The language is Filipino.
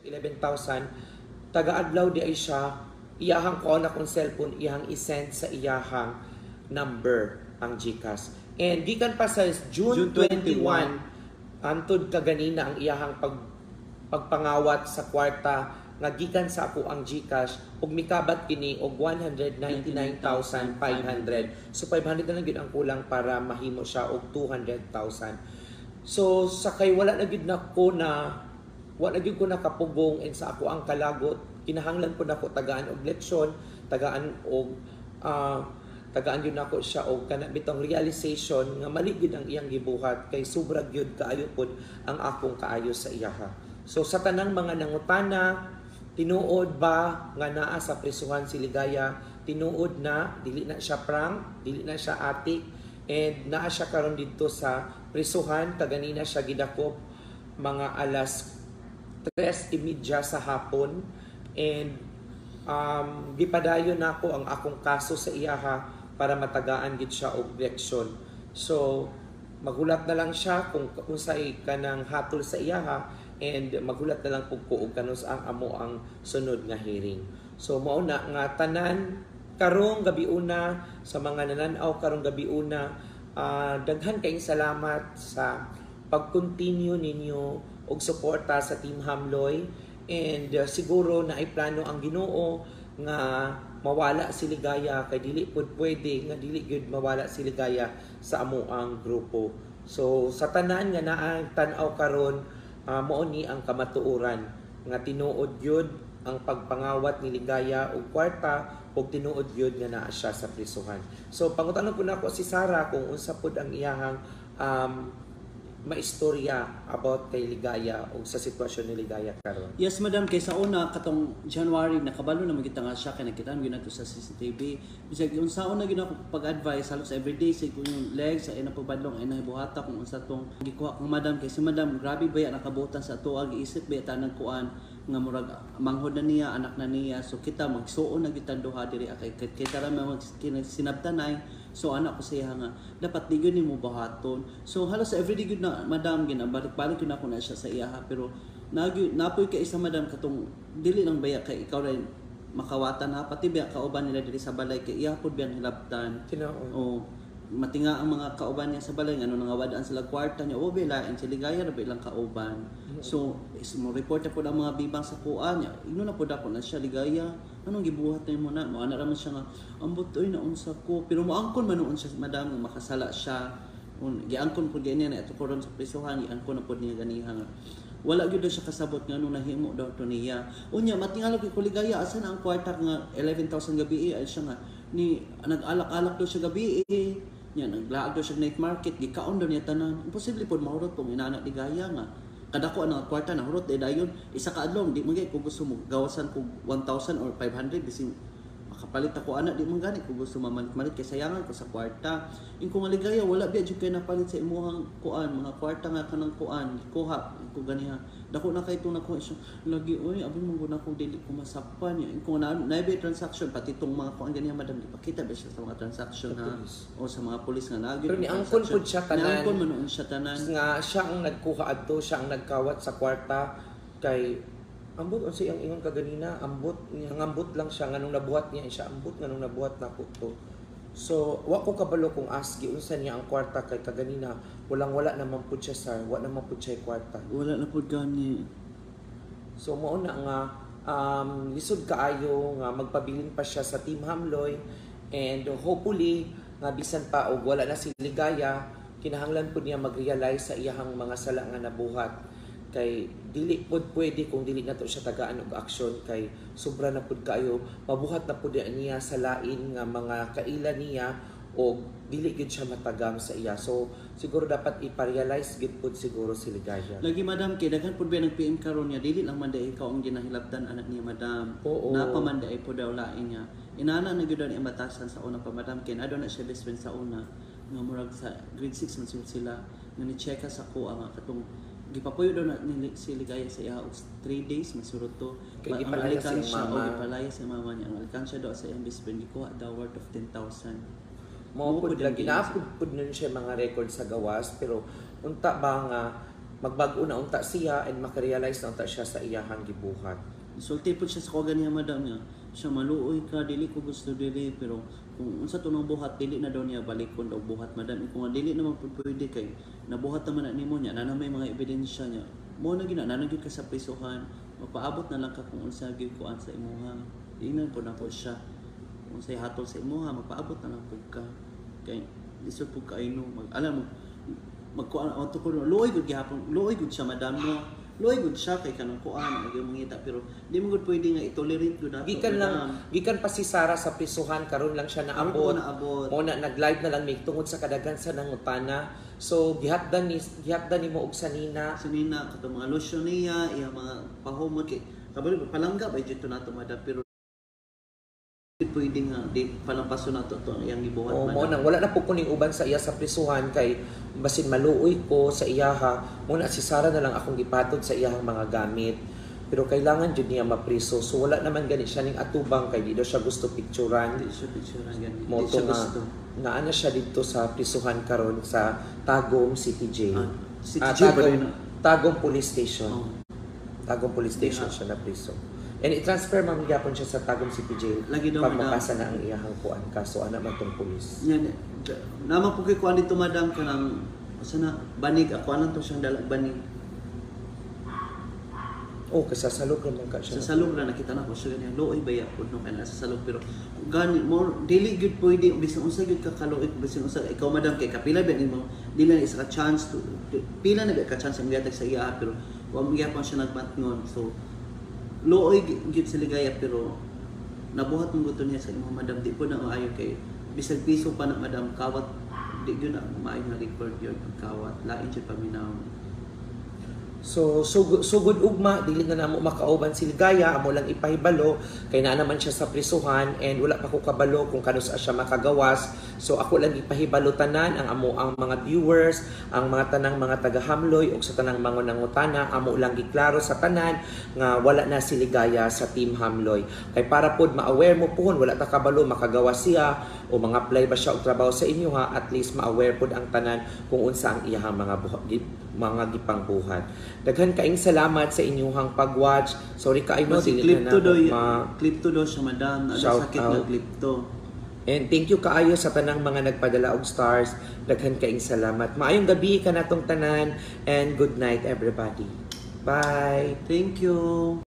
11,000 taga-adlaw di ay siya iyahang ko na kung cellphone iyahang isend sa iyahang number ang GCash. And gikan pa sa June 21 antod kaganina ang iyahang pagpangawat sa kwarta nga gikan sa ako ang GCash ug mikabat kini og 199,500. So 500 na lang gyud ang kulang para mahimo siya og 200,000. So sakay wala na gyud nako na wala gyud ko nakapugong and sa ako ang kalagot kinahanglan ko nako tagaan og leksyon, tagaan og tagaan yun nako siya og kana bitong realization nga mali gyud ang iyang gibuhat kay sobra gyud kaayo pod ang akong kaayo sa iyaha. So sa tanang mga nangutana, tinuod ba nga naa sa prisuhan si Ligaya? Tinuod na, dili na siya prank, dili na siya atik, and naa siya karon dito sa prisuhan. Kaganina siya gidakop mga alas 3:30 sa hapon, and gipadayon nako ang akong kaso sa iyaha para matagaan gid siya og direksyon. So magulat na lang siya kung unsay kanang hatol sa iyaha, and magulat na lang pug ko og kanus ang amo ang sunod nga hearing. So mao na nga tanan karong gabi una sa mga nananaw karong gabi una, daghan kayong salamat sa pag-continue ninyo og suporta sa Team Hamloy, and siguro na ay plano ang Ginoo nga mawala si Ligaya kay dili pud pwede nga dili gyud mawala si Ligaya sa amo ang grupo. So sa tanan nga naa tan-aw karon, mao ni ang kamatuoran nga tinuod gyud ang pagpangawat ni Ligaya og kwarta ug tinuod gyud nga naa siya sa prisuhan. So pangutanon ko nako si Sarah kung unsa pud ang iyahang maistorya about kay Ligaya o sa sitwasyon ni Ligaya karon. Yes, madam, kay sa una katong January nakabalo na magita nga siya kay nakitaan gyud nato sa CCTV. Bisag unsa una gyud ako pag-advise halos everyday say kung yung legs ay napabadlong ay nahibuhata kung unsa tong gikuha kang madam kay si madam grabe ba ya nakabutan sa tuwa giisip ba tanang kuan nga murag manghod na niya, anak na niya. So kita magsuon na kita duha diri kay tara mag sinabtanay. So anak ko siya nga dapat di gyud nimo bahaton. So halos everyday gyud na madam ginabalik-balik gyud ako na siya sa iyaha, pero napoy kay isa madam katong dili lang baya kay ikaw rin makawatan ha pati biya kauban nila diri sa balay kay iya pud biyang hilabtan. O matinga ang mga kauban niya sa balay ano nangawadaan sila kwarta niya o bilain si Ligaya ra ilang kauban. So mo report na pud ang mga bibang sa kuan niya igno na pud ako na siya Ligaya anong gibuhat na mo na mo ana ra man siya nga ambot oy naunsa ko, pero moangkon man noon siya madam nga makasala siya giangkon pud ganyan na ito ko ron sa prisuhan giangkon na pud niya ganiha nga wala gyud siya kasabot nga nung nahimo daw to niya unya matingala ko Ligaya asa na ang kwarta nga 11,000 gabi ay siya nga ni nag-alak-alak daw siya gabi nya naglaag daw siya night market gikaon daw niya tanan imposible pud mahurot tong inana Ligaya nga kadako ang kwarta na hurot dayon isa ka adlaw di man gyud ko gusto mo gawasan ko 1,000 or 500 bising makapalit ako ana di man gani ko gusto malit kay sayangan ko sa kwarta in ko nga Ligaya wala biya jud kay napalit sa imuhang kuan mga kwarta nga kanang kuan kuha ko ganiha dako na kay to na ko lagi oy abon mo guna ko dili ko masapan ya in ko na naibay transaction pati tong mga kuan ganiha madam ipakita ba siya sa mga transaction ha o sa mga pulis nga naagi pero ni angkon pud siya tanan angkon man siya tanan nga siya ang nagkuha adto siya ang nagkawat sa kwarta kay ambot unsa ang ingon kaganina ambot lang siya nganong nabuhat niya siya ambot nganong nabuhat nako to. So wa ko kabalo kung asgi unsa niya ang kwarta kay kaganina walang-wala naman pud siya sir, wa naman pud siya kwarta. Wala na pud gani. So mao na nga lisod kaayo nga magpabilin pa siya sa Team Hamloy, and hopefully nga bisan pa og wala na si Ligaya kinahanglan pud niya mag-realize sa iyahang mga sala nga nabuhat kay dili pud pwede kung dili nato siya tagaan og aksyon kay sobra na pud kayo mabuhat na pud niya sa lain nga mga kaila niya o dili gid siya matagam sa iya. So siguro dapat ipa-realize gid pud siguro si Ligaya. Lagi madam kay daghan pud ba nag PM karon niya dili lang man day ikaw ang ginahilabtan anak niya madam. Napamanday po daw lain niya. Inana na gyud ang batasan sa una pa madam kay ado na siya best friend sa una nga murag sa grade 6 man sila nga ni-check sa ko ang katong gipapuyo daw na si Ligaya sa iya 3 days masurot to kay gipalaya sa mama gipalaya sa mama niya ang alkansya daw sa iyang best friend gikuha daw worth of 10,000 mo pud lagi na pud nun siya mga record sa gawas, pero unta ba nga magbago na unta siya and makarealize na unta siya sa iyahang gibuhat. Sulti po siya sa kuwagan niya, madam niya. Siya, maluoy ka, dili ko gusto dili, pero kung unsa to nang buhat, dili na daw niya balikon daw buhat, madam. Kung dili naman po pwede kay, nabuhat naman na nimo niya, na may mga ebidensya niya. Mo na gina, nanagid ka sa prisuhan, mapaabot na lang ka kung unsa gyud kuan sa imuha. Ingnan po na po siya. Kung unsay hatol sa imuha, mapaabot na lang po ka. Kay lisod po kaino, alam mo, magkuan auto ko luoy gud gihapon, luoy gud siya, madam no. Luoy gud siya kay kanang kuan ag mangita, pero di mo gud pwede nga i-tolerate gud ato. Gikan pa si Sarah sa prisuhan, karon lang siya naabot. Mo na nag-live na lang may tungod sa kadagan sa nangutana. So gihatdan ni mo og sanina katong mga lotion niya, iya mga pahumot kay kabalo palangga ba dito nato, madam, pero pwede nga di palampaso na to iyang gibuhat, madam. Mo nang wala na po kuning uban sa iya sa prisuhan kay basin maluoy ko sa iyaha, mo na si Sarah na lang akong gipatod sa iyahang mga gamit. Pero kailangan jud niya mapriso. So wala naman gani siya ning atubang kay di daw siya gusto picturean. Di siya picturean gani. Mo to nga ana siya dito sa prisuhan karon sa Tagum City Jail. Tagum Police Station. Tagum Police Station siya na priso. And i-transfer man gyapon siya sa Tagum City Jail. Lagi daw pag mapasa na ang iyahang kuan kaso ana man tong pulis. Yan. Naman po kay kuan dito, madam, kanang asa na banig ako anan to siyang dalag banig. Oh, kasi sa salog naman ka siya. Sa salog na nakita na ko siya ganyan. Looy baya po no kana sa salog, pero gani more daily good pwede bisan unsa gyud ka kaloy, bisan unsa ikaw, madam, kay kapila ba nimo dili na isa ka chance to pila na ka chance ang gihatag sa iya, pero wa magyapon siya nagmatngon. So looy gyud sa ligaya, pero nabuhat mong gusto niya sa imong, madam, di po na maayo kay bisag piso pa na, madam, kawat di gyud na maayo na record yun ang kawat lain jud paminaw. So good ugma, dili na namo makauban si Ligaya, amo lang ipahibalo kay naa naman siya sa prisuhan and wala pa ko kabalo kung kanus siya makagawas. So ako lang ipahibalo tanan ang mga viewers, ang mga tanang mga taga-Hamloy ug sa tanang mga nangutana, amo lang giklaro sa tanan nga wala na si Ligaya sa Team Hamloy. Kay para pod ma-aware mo pohon wala ta kabalo makagawas siya o mga apply ba siya og trabaho sa inyo, ha, at least ma-aware pod ang tanan kung unsa ang iyahang mga gipangbuhat. Daghan kaing salamat sa inyong pag-watch. Sorry ka, I know clip to do siya, madam. Sakit na clip to. And thank you kaayo sa tanang mga nagpadala og stars. Daghan kaing salamat. Maayong gabi ka natong tanan and good night everybody. Bye. Thank you.